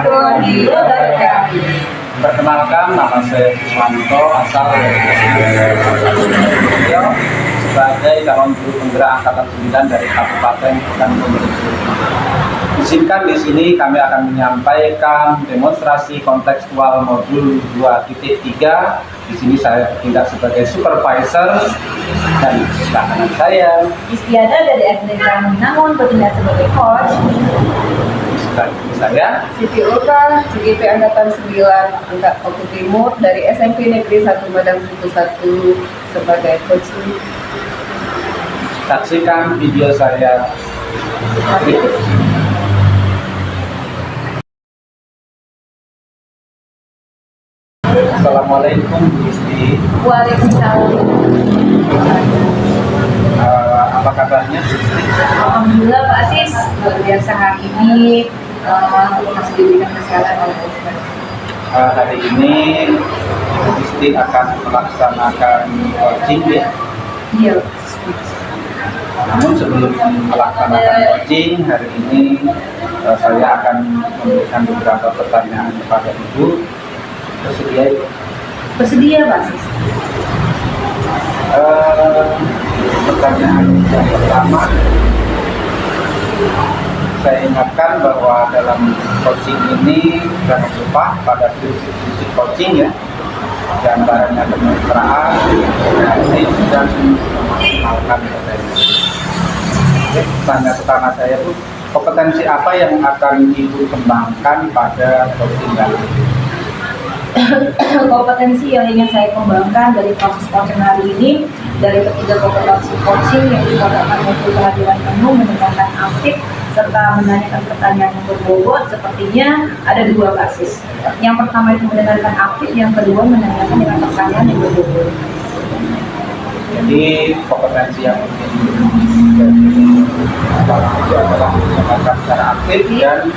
warahmatullahi wabarakatuh. Perkenalkan, nama saya Iswanto, asal dari Beliau sebagai calon guru penggerak angkatan 9 dari Kabupaten Bandung. Izinkan di sini kami akan menyampaikan demonstrasi kontekstual modul 2.3. Di sini saya bertindak sebagai supervisor dan sebelah kanan saya Istiada dari SD Raminangun bertindak sebagai coach. Saya Siti Ulfa, CGP Angkatan 9, Angkat Paku Timur dari SMP Negeri 1 Madang 11 sebagai coaching. saksikan video saya. Assalamualaikum Bu Isti. Waalaikumsalam. Apa kabarnya? Alhamdulillah Pak Sis, luar biasa hari ini masih diberikan kesehatan oleh Tuhan. Hari ini Bu Isti akan melaksanakan coaching ya. Iya. Namun sebelum melaksanakan coaching hari ini saya akan memberikan beberapa pertanyaan kepada Ibu. Bersedia Ibu? Bersedia Pak Sis. Pertanyaan yang pertama, saya ingatkan bahwa dalam coaching ini jangan lupa pada prinsip-prinsip coaching ya, di antaranya kemesraan, komunikasi, dan memaksimalkan potensi. Tanya pertama saya Bu, kompetensi apa yang akan Ibu kembangkan pada coaching kali ini? Kompetensi yang ingin saya kembangkan dari proses coaching hari ini, dari ketiga kompetensi coaching yang dikatakan untuk kehadiran penuh, mendengarkan aktif, serta menanyakan pertanyaan yang berbobot, sepertinya ada dua basis. Yang pertama itu mendengarkan aktif, yang kedua menanyakan dengan pertanyaan yang berbobot. Jadi kompetensi yang adalah mendengarkan secara aktif dan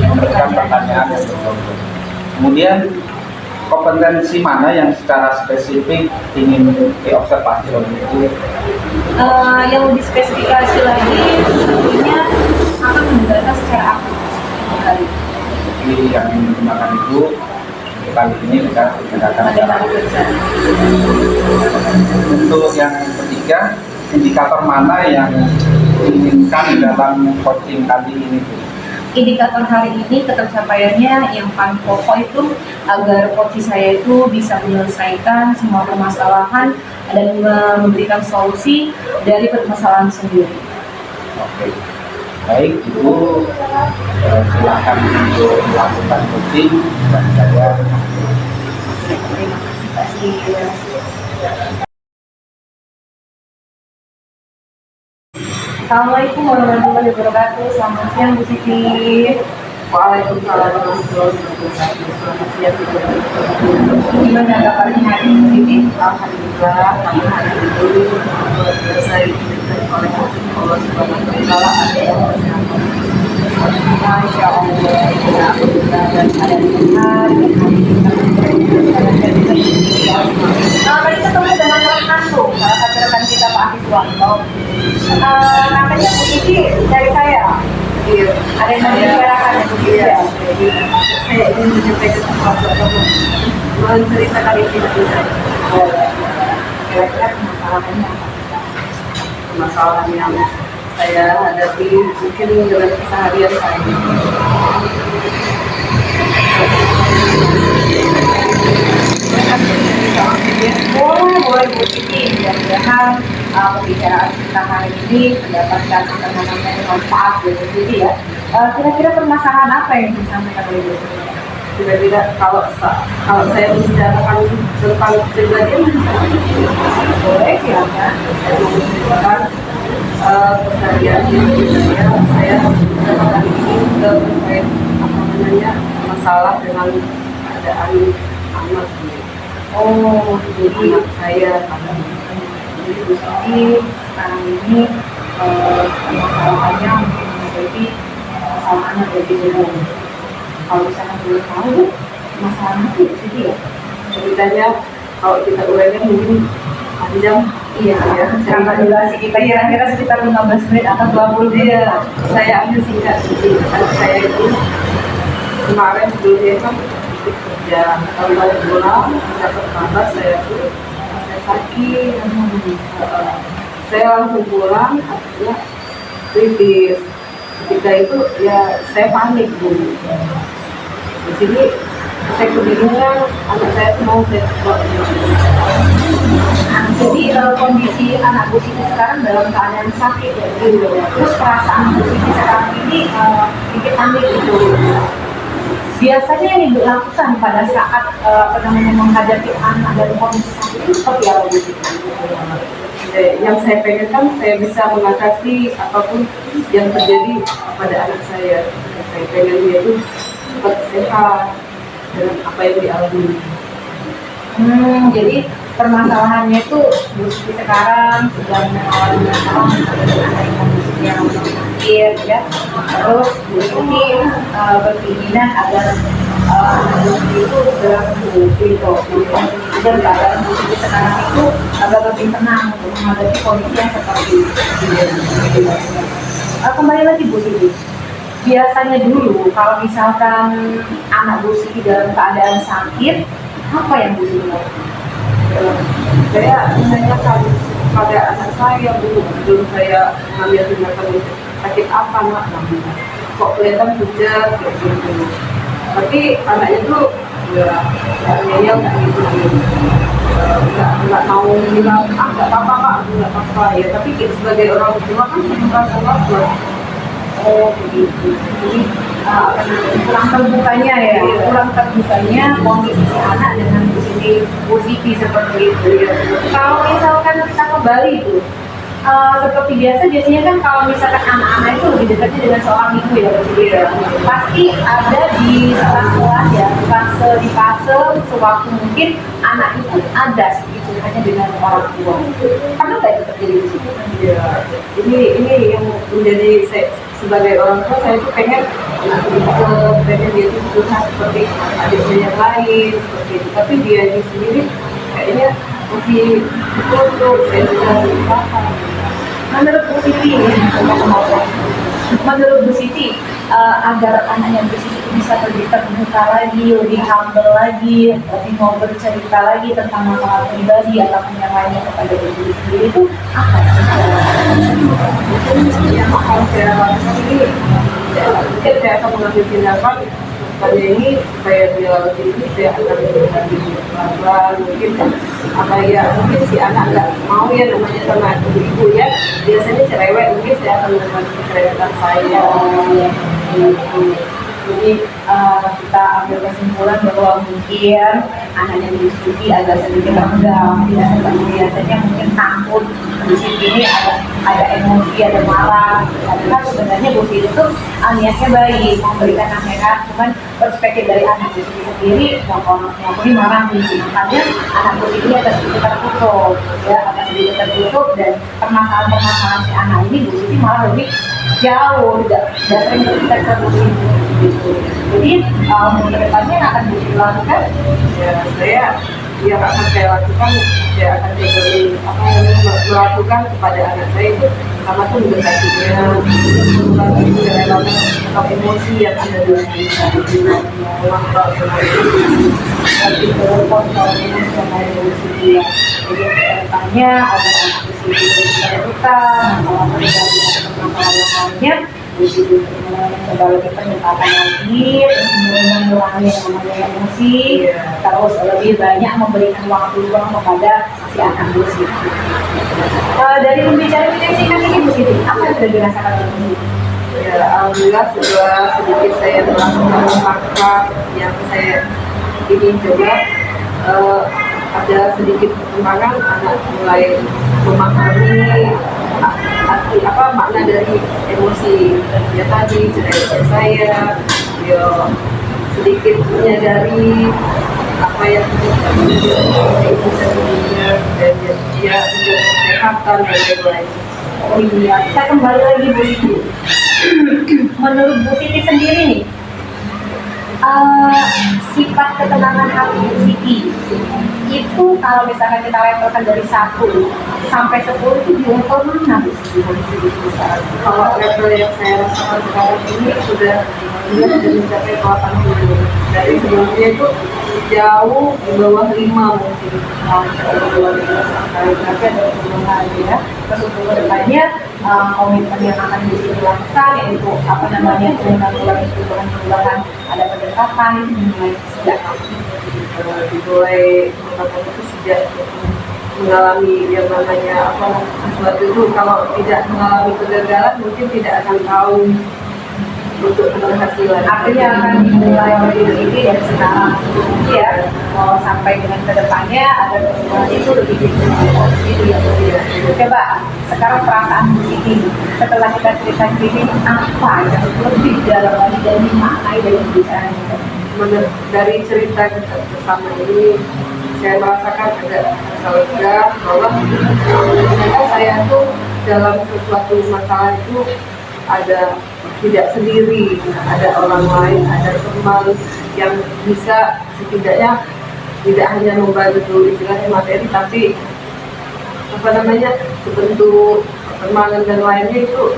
memberikan pertanyaan yang berbobot. Kemudian kompetensi mana yang secara spesifik ingin diobservasi oleh Ibu? Yang lebih spesifikasi lagi tentunya akan mendengarkan secara aktif. Jadi yang digunakan Ibu kali ini kita mendengarkan secara aktif. Untuk yang ketiga, indikator mana yang diinginkan dalam coaching kali ini Bu? Indikator hari ini ketercapaiannya yang paling pokok itu agar coach saya itu bisa menyelesaikan semua permasalahan dan memberikan solusi dari permasalahan sendiri. Oke, baik Ibu, silakan untuk melakukan coaching dan saya. Terima kasih. Assalamualaikum warahmatullahi wabarakatuh. Selamat siang Bu Siti. Waalaikumsalam warahmatullahi wabarakatuh. Selamat siang. Gimana kabarnya hari ini Bu Siti? Alhamdulillah, kami hari ini luar biasa diberikan oleh Allah Subhanahu wa Ta'ala ada yang kesehatan. Masya Allah. Alhamdulillah dan ada Tuhan yang hari ini tadi ketemu dengan Mas Nasu, salah satu rekan kita Pak Iswanto. Namanya Bu Siti dari saya. Iya, Ada yang mau dibicarakan ya Bu Siti? iya. Jadi saya ingin menyampaikan sesuatu atau menceritakan isi hati saya. Kira-kira permasalahannya apa? Masalah yang saya hadapi mungkin dalam keseharian saya. Boleh Bu Siti. Mudah-mudahan pembicaraan kita hari ini mendapatkan manfaat ya Bu Siti ya. Kira-kira permasalahan apa yang disampaikan oleh Bu Siti? Kira-kira kalau saya membicarakan tentang kepribadian, Boleh silakan. saya menceritakan keseharian saya mendapatkan ini terkait masalah dengan keadaan anak Oh, jadi anak saya. Jadi Bu Siti sekarang ini permasalahannya menghadapi masalah anak dari ibu. Kalau misalkan boleh tahu Bu, masalahnya apa Bu Siti ya? Ceritanya kalau kita uraikan mungkin panjang. Iya, karena durasi kita kira-kira sekitar 15 menit atau 20 menit. Saya ambil singkat. Jadi saya itu kemarin sebelumnya kan ikut kerja, kalau balik pulang dapat kabar saya sakit. Saya langsung pulang, akhirnya kritis. Ketika itu ya saya panik Bu. Di sini saya kebingungan, anak saya tuh mau saya coba. Nah, jadi kondisi anak Bu Siti sekarang dalam keadaan sakit ya, gitu. Terus perasaan Bu Siti sekarang ini sedikit panik gitu. Biasanya yang Ibu lakukan pada saat menghadapi anak dalam kondisi sakit itu seperti apa Bu Siti? Yang saya pengen kan saya bisa mengatasi apapun yang terjadi pada anak saya. Saya pengen dia itu cepat sehat dengan apa yang dialami. Jadi permasalahannya itu Bu Siti sekarang sedang mengalami masalah dengan anak yang sakit ya. Terus Bu Siti berkeinginan agar anak Bu Siti itu segera sembuh gitu. Dan keadaan Bu Siti sekarang itu agak lebih tenang untuk menghadapi kondisi yang seperti ini. Kembali lagi Bu Siti. Biasanya dulu kalau misalkan anak Bu Siti dalam keadaan sakit, apa yang Bu Siti lakukan? Saya menanyakan pada anak saya sebelum saya mengambil tindakan sakit apa nak, kok kelihatan pucat kayak gitu. Tapi anaknya tuh nggak ngeyel nggak gitu, nggak mau bilang nggak apa-apa kak, nggak apa-apa ya. Tapi kita sebagai orang tua kan merasa was-was. Oh begitu. Jadi kurang terbukanya ya, kurang terbukanya kondisi anak dengan Bu Siti seperti itu ya. Kalau misalkan kita kembali itu seperti biasanya kan kalau misalkan anak-anak itu lebih dekatnya dengan seorang ibu ya Bu Siti ya. Pasti ada di sela-sela ya, di fase sewaktu mungkin anak itu ada sedikit hanya dengan orang tua. Karena nggak itu terjadi di situ. Ya, ini yang menjadi saya sebagai orang tua, saya tuh pengen dia itu berusaha seperti adiknya yang lain seperti itu. Tapi dia di sendiri kayaknya masih ditutup, saya sudah berusaha. Menurut Bu Siti, agar anaknya Bu Siti bisa lebih terbuka lagi, lebih humble lagi, lebih mau bercerita lagi tentang masalah pribadi ataupun yang lainnya kepada Bu Siti sendiri itu apa? Yang akan saya lakukan ini, mungkin saya akan mengambil tindakan pada ini supaya dia lebih ini, saya akan lebih pelan-pelan. Mungkin apa ya, mungkin si anak nggak mau ya namanya sama ibu ya, biasanya cerewet, mungkin saya akan mengganti kerewetan saya. Jadi kita ambil kesimpulan bahwa mungkin anaknya Bu Siti agak sedikit renggang, tidak seperti biasanya, mungkin takut. Di sini ada emosi, ada marah. Karena sebenarnya Bu Siti itu niatnya baik, memberikan nasihat, cuman perspektif dari anak Bu Siti sendiri ngapain marah gitu. Makanya anak Bu Siti agak sedikit tertutup, ya agak sedikit tertutup, dan permasalahan si anak ini Bu Siti malah lebih jauh, tidak sering kita tertutup gitu. Jadi untuk kedepannya yang akan dilakukan Ya, saya yang akan saya lakukan, saya akan coba melakukan kepada anak saya itu pertama tuh mendekatinya, mengurangi kerelaan atau emosi yang ada dalam diri saya, mengontrol emosi, lebih kontrol emosi yang ada di sini ya. Jadi kedepannya agar anak Bu Siti lebih terbuka, masalah pribadi atau masalah yang lainnya, Bu Siti coba lebih pendekatan lagi, mulai mengurangi yang namanya emosi, terus lebih banyak memberikan waktu luang kepada si anak Bu Siti. Dari pembicaraan yang singkat ini Bu Siti, apa yang sudah dirasakan Bu Siti? ya, alhamdulillah setelah sedikit saya melakukan langkah yang saya ingin coba, ada sedikit perkembangan, anak mulai memahami arti makna dari emosi ya tadi, cerita saya, ya sedikit menyadari apa yang menjadi ibu sendirinya, dan dia menjaga kesehatan dan lain-lain. Oh iya, kita kembali lagi Bu Siti. Menurut Bu Siti sendiri nih, Sifat ketenangan hati Bu Siti itu kalau misalnya kita levelkan dari 1 sampai 10 itu di level mana Bu Siti? Kalau level yang saya rasakan sekarang ini sudah mencapai 80. Dari sebelumnya itu jauh di bawah 5 mungkin. Tapi ada perubahan ya. Terus untuk kedepannya komitmen yang akan dilakukan yaitu perubahan ada pendekatan itu dimulai sejak Dimulai itu sejak mengalami yang namanya sesuatu itu, kalau tidak mengalami kegagalan mungkin tidak akan tahu untuk keberhasilan. artinya akan dimulai oleh diri ini dari sekarang ya mau sampai dengan kedepannya ada perubahan itu lebih gitu ya. Coba sekarang perasaan Bu Siti setelah kita cerita ini apa yang lebih dalam lagi dari makna dari pembicaraan itu? Dari cerita kita bersama ini saya merasakan ada lega bahwa ternyata saya tuh dalam sesuatu masalah itu ada tidak sendiri, ada orang lain, ada teman yang bisa setidaknya tidak hanya membantu istilahnya materi, tapi sebentuk pertemanan dan lainnya itu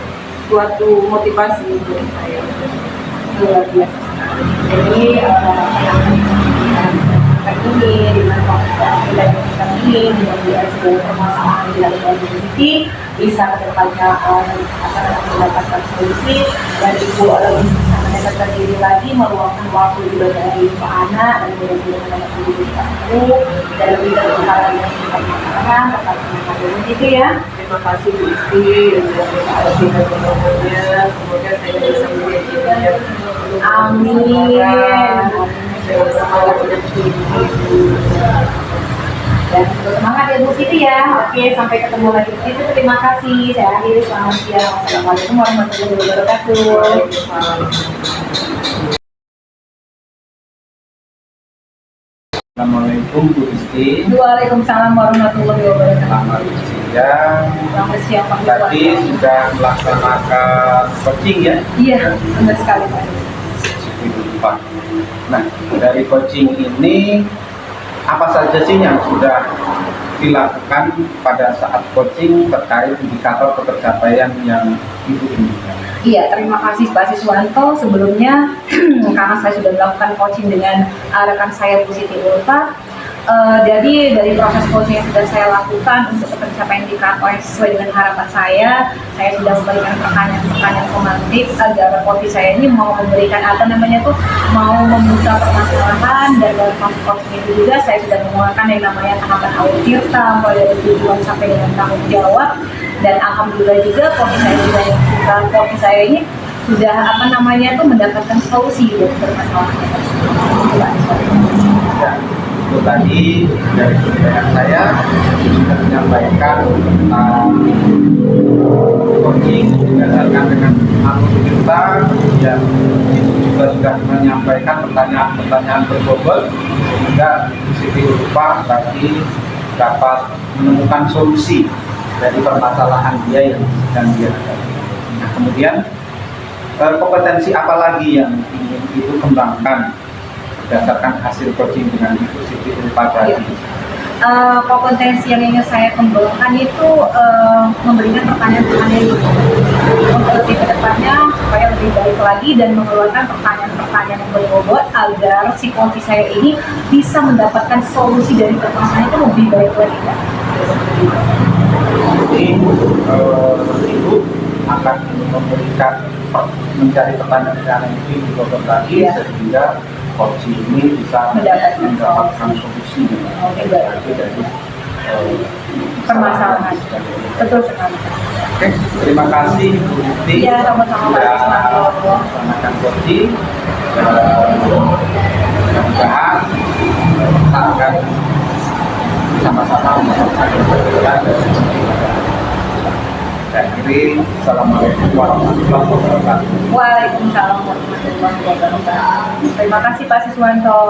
suatu motivasi untuk saya. Luar biasa. Jadi ini dengan dan kita ini dengan segala permasalahan di dalam diri bisa kedepannya mendapatkan solusi dan ibu bisa mendapatkan diri lagi meluangkan waktu juga dari anak dan mudah-mudahan anak mendidik baru dan lebih dari hal yang permasalahan tetap mengalami gitu ya. Terima kasih Bu Isti yang sudah kasih kebenarannya. Semoga saya bisa menjadi Amin. Dengan semangat yang tinggi. Dan terus semangat ya Bu Siti ya. Oke, sampai ketemu lagi Bu Siti. Terima kasih. Saya akhiri, selamat siang. Assalamualaikum warahmatullahi wabarakatuh. Assalamualaikum Bu Isti. Waalaikumsalam warahmatullahi wabarakatuh. Selamat siang. Selamat siang Pak. Tadi sudah melaksanakan coaching ya? Iya, benar sekali Pak. Pak. Nah, dari coaching ini apa saja sih yang sudah dilakukan pada saat coaching terkait indikator pencapaian yang Ibu inginkan? Iya, terima kasih Pak Siswanto. Sebelumnya, karena saya sudah melakukan coaching dengan rekan saya Bu Siti Ulfa, jadi dari proses coaching yang sudah saya lakukan untuk pencapaian indikator sesuai dengan harapan saya sudah memberikan pertanyaan-pertanyaan komantif agar coaching saya ini mau memberikan mau membuka permasalahan, dan dalam proses coaching itu juga saya sudah mengeluarkan yang namanya tahapan awal tirta mulai dari tujuan sampai dengan tanggung jawab, dan alhamdulillah juga coaching saya ini sudah mendapatkan solusi dari permasalahan tersebut. Ya, itu tadi dari penjelasan saya sudah menyampaikan tentang coaching berdasarkan dengan alur kita, dan itu juga sudah menyampaikan pertanyaan-pertanyaan berbobot sehingga Siti lupa tadi dapat menemukan solusi dari permasalahan dia yang sedang dia hadapi. Nah, kemudian kompetensi apa lagi yang ingin Ibu kembangkan berdasarkan hasil coaching dengan Ibu Siti Ulfa tadi? Kompetensi yang ingin saya kembangkan itu memberikan pertanyaan-pertanyaan untuk lebih ke depannya supaya lebih baik lagi dan mengeluarkan pertanyaan-pertanyaan yang berbobot agar si coach saya ini bisa mendapatkan solusi dari permasalahan itu lebih baik lagi. Jadi Ibu akan mencari pertanyaan yang lebih berbobot lagi sehingga coaching ini bisa mendapatkan solusi dari permasalahan. Betul sekali. Oke, terima kasih Bu Siti. Iya, sama-sama. Melaksanakan coaching. Mudah-mudahan kita akan sama-sama melakukan perbedaan. Saya akhiri, Assalamualaikum warahmatullahi wabarakatuh. Waalaikumsalam warahmatullahi wabarakatuh. Terima kasih Pak Siswanto.